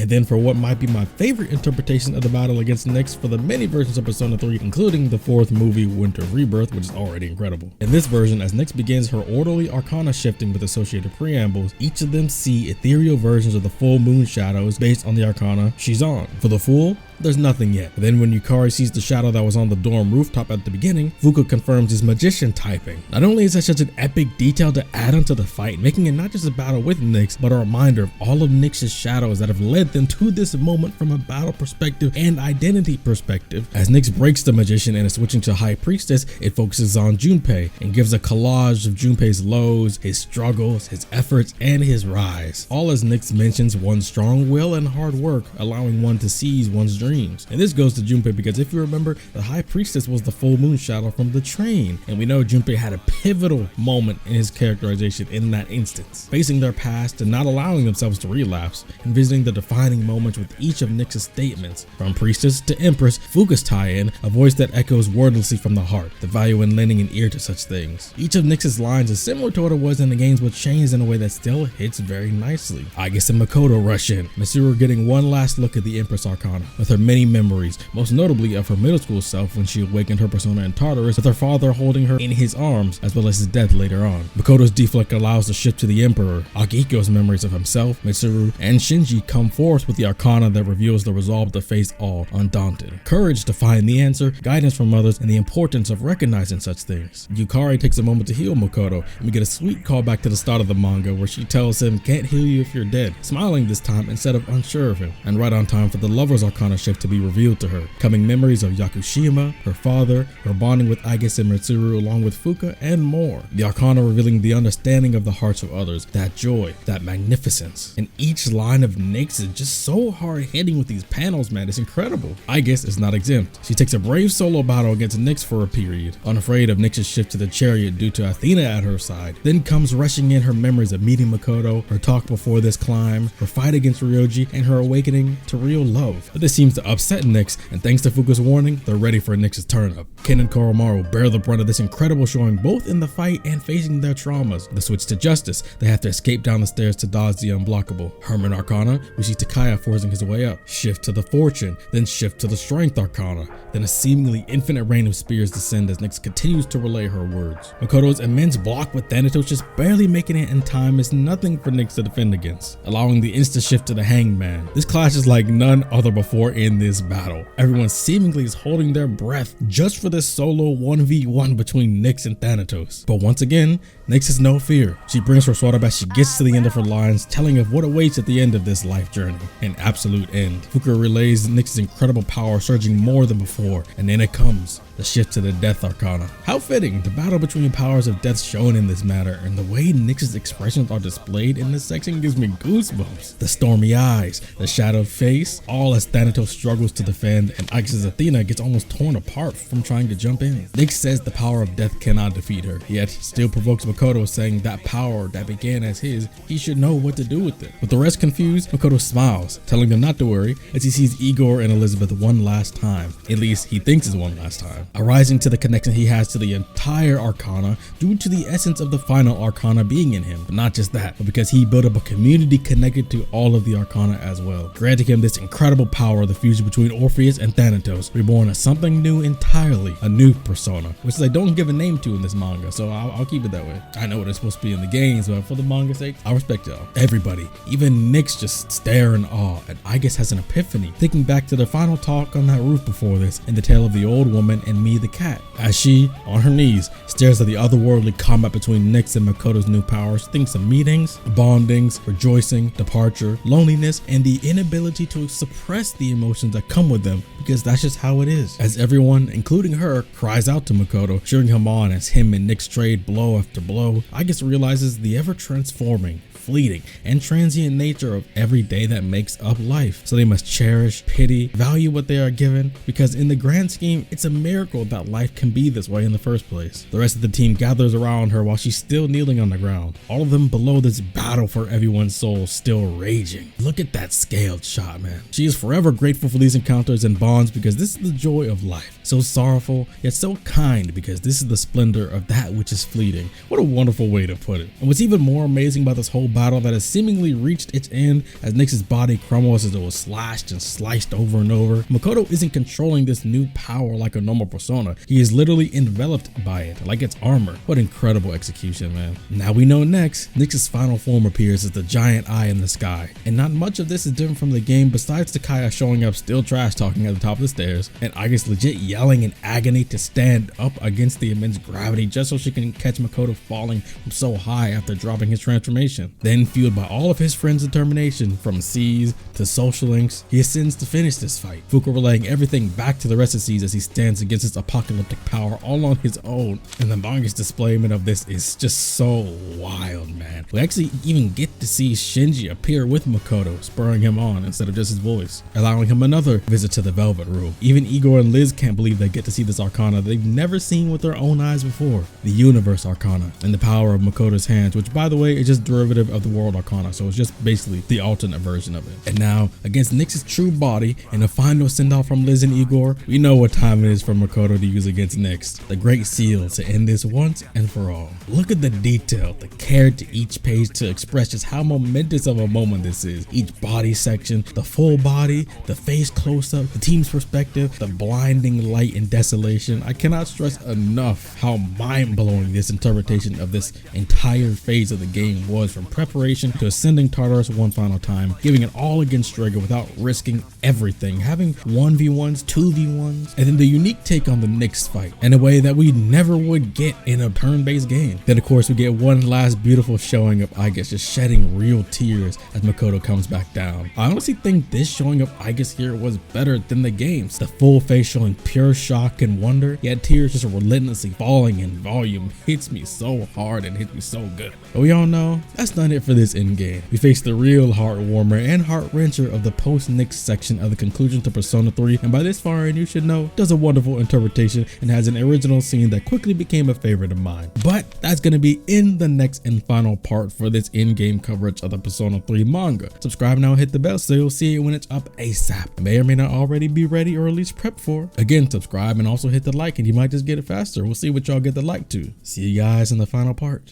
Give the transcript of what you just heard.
And then for what might be my favorite interpretation of the battle against Nyx for the many versions of Persona 3, including the 4th movie Winter Rebirth, which is already incredible. In this version, as Nyx begins her orderly arcana shifting with associated preambles, each of them see ethereal versions of the full moon shadows based on the arcana she's on. For the Fool, there's nothing yet. But then when Yukari sees the shadow that was on the dorm rooftop at the beginning, Fuka confirms his magician typing. Not only is that such an epic detail to add onto the fight, making it not just a battle with Nyx, but a reminder of all of Nyx's shadows that have led them to this moment from a battle perspective and identity perspective. As Nyx breaks the magician and is switching to High Priestess, it focuses on Junpei and gives a collage of Junpei's lows, his struggles, his efforts, and his rise. All as Nyx mentions one's strong will and hard work, allowing one to seize one's dreams. And this goes to Junpei because if you remember, the High Priestess was the full moon shadow from the train, and we know Junpei had a pivotal moment in his characterization in that instance, facing their past and not allowing themselves to relapse, and visiting the defining moments with each of Nyx's statements. From Priestess to Empress, Fuka's tie-in, a voice that echoes wordlessly from the heart, the value in lending an ear to such things. Each of Nyx's lines is similar to what it was in the games, but changed in a way that still hits very nicely. Aigis and Makoto rush in, Mitsuru getting one last look at the Empress Arcana, with her many memories, most notably of her middle school self when she awakened her persona in Tartarus, with her father holding her in his arms, as well as his death later on. Makoto's deflect allows the shift to the Emperor. Akihiko's memories of himself, Mitsuru, and Shinji come forth with the Arcana that reveals the resolve to face all undaunted, courage to find the answer, guidance from others, and the importance of recognizing such things. Yukari takes a moment to heal Makoto, and we get a sweet callback to the start of the manga where she tells him, "Can't heal you if you're dead," smiling this time instead of unsure of him, and right on time for the Lover's Arcana shift to be revealed to her, coming memories of Yakushima, her father, her bonding with Aigis and Mitsuru along with Fuka, and more. The Arcana revealing the understanding of the hearts of others, that joy, that magnificence. And each line of Nyx is just so hard hitting with these panels, man, it's incredible. Aigis is not exempt. She takes a brave solo battle against Nyx for a period, unafraid of Nyx's shift to the chariot due to Athena at her side. Then comes rushing in her memories of meeting Makoto, her talk before this climb, her fight against Ryoji, and her awakening to real love. But this seems to upset Nyx, and thanks to Fuka's warning, they're ready for Nyx's turn up. Ken and Koromaru bear the brunt of this incredible showing both in the fight and facing their traumas. The switch to Justice, they have to escape down the stairs to dodge the unblockable. Herman Arcana, we see Takaya forcing his way up. Shift to the Fortune, then shift to the Strength Arcana. Then a seemingly infinite rain of spears descend as Nyx continues to relay her words. Makoto's immense block with Thanatos just barely making it in time is nothing for Nyx to defend against, allowing the instant shift to the Hanged Man. This clash is like none other before in this battle. Everyone seemingly is holding their breath just for this solo 1v1 between Nyx and Thanatos. But once again, Nyx has no fear. She brings her sword up as she gets to the end of her lines, telling of what awaits at the end of this life journey, an absolute end. Fuka relays Nyx's incredible power surging more than before, and then it comes, the shift to the Death Arcana. How fitting, the battle between powers of death shown in this matter, and the way Nyx's expressions are displayed in this section gives me goosebumps. The stormy eyes, the shadowed face, all as Thanatos struggles to defend, and Aigis' Athena gets almost torn apart from trying to jump in. Nyx says the power of death cannot defeat her, yet still provokes Makoto, saying that power that began as his, he should know what to do with it. With the rest confused, Makoto smiles, telling them not to worry, as he sees Igor and Elizabeth one last time. At least he thinks it's one last time. Arising to the connection he has to the entire Arcana due to the essence of the final Arcana being in him. But not just that, but because he built up a community connected to all of the Arcana as well, granting him this incredible power, the fusion between Orpheus and Thanatos, reborn as something new entirely, a new persona, which they don't give a name to in this manga, so I'll keep it that way. I know what it's supposed to be in the games, but for the manga's sake, I respect y'all. Everybody, even Nyx, just stare in awe, and Aigis has an epiphany, thinking back to their final talk on that roof before this, and the tale of the old woman and me the cat, as she, on her knees, stares at the otherworldly combat between Nyx and Makoto's new powers, thinks of meetings, bondings, rejoicing, departure, loneliness, and the inability to suppress the emotions that come with them, because that's just how it is. As everyone, including her, cries out to Makoto, cheering him on as him and Nyx trade blow after blow, Aigis realizes the ever-transforming, fleeting, and transient nature of every day that makes up life. So they must cherish, pity, value what they are given, because in the grand scheme, it's a miracle that life can be this way in the first place. The rest of the team gathers around her while she's still kneeling on the ground, all of them below this battle for everyone's soul still raging. Look at that scaled shot, man. She is forever grateful grateful for these encounters and bonds because this is the joy of life. So sorrowful, yet so kind because this is the splendor of that which is fleeting. What a wonderful way to put it. And what's even more amazing about this whole battle that has seemingly reached its end as Nyx's body crumbles as it was slashed and sliced over and over, Makoto isn't controlling this new power like a normal persona. He is literally enveloped by it, like it's armor. What incredible execution, man. Now we know next, Nyx's final form appears as the giant eye in the sky. And not much of this is different from the game besides Takaya showing up still trash talking at the top of the stairs, and Aigis legit yelling in agony to stand up against the immense gravity just so she can catch Makoto falling from so high after dropping his transformation. Then, fueled by all of his friends' determination, from C's to social links, he ascends to finish this fight, Fuka relaying everything back to the rest of C's as he stands against his apocalyptic power all on his own. And the manga's displayment of this is just so wild, man. We actually even get to see Shinji appear with Makoto, spurring him on instead of just his voice, allowing him another visit to the Velvet Room. Even Igor and Liz can't believe they get to see this arcana they've never seen with their own eyes before, the Universe Arcana, and the power of Makoto's hands, which by the way is just derivative of the World Arcana, so it's just basically the alternate version of it. And now, against Nyx's true body and a final send-off from Liz and Igor, we know what time it is for Makoto to use against Nyx, the Great Seal, to end this once and for all. Look at the detail, the care to each page to express just how momentous of a moment this is. Each body section, the full body, the face close-up, the team's perspective, the blinding light and desolation. I cannot stress enough how mind-blowing this interpretation of this entire phase of the game was, from preparation to ascending Tartarus one final time, giving it all against Drago without risking everything, having 1v1s, 2v1s, and then the unique take on the Nyx fight in a way that we never would get in a turn-based game. Then of course we get one last beautiful showing of Aigis just shedding real tears as Makoto comes back down. I honestly think this showing of Aigis here was better than the games. The full face showing pure shock and wonder, yet tears just relentlessly falling in volume, hits me so hard and hits me so good. But we all know that's not it for this end game. We face the real heart warmer and heart wrencher of the post-Nyx section of the conclusion to Persona 3, and by this far in, you should know, does a wonderful interpretation and has an original scene that quickly became a favorite of mine. But that's gonna be in the next and final part for this in-game coverage of the Persona 3 manga. Subscribe now and hit the bell so you'll see it when it's up ASAP. It may or may not already be ready or at least prepped for. Again, subscribe and also hit the like and you might just get it faster. We'll see what y'all get the like to. See you guys in the final part.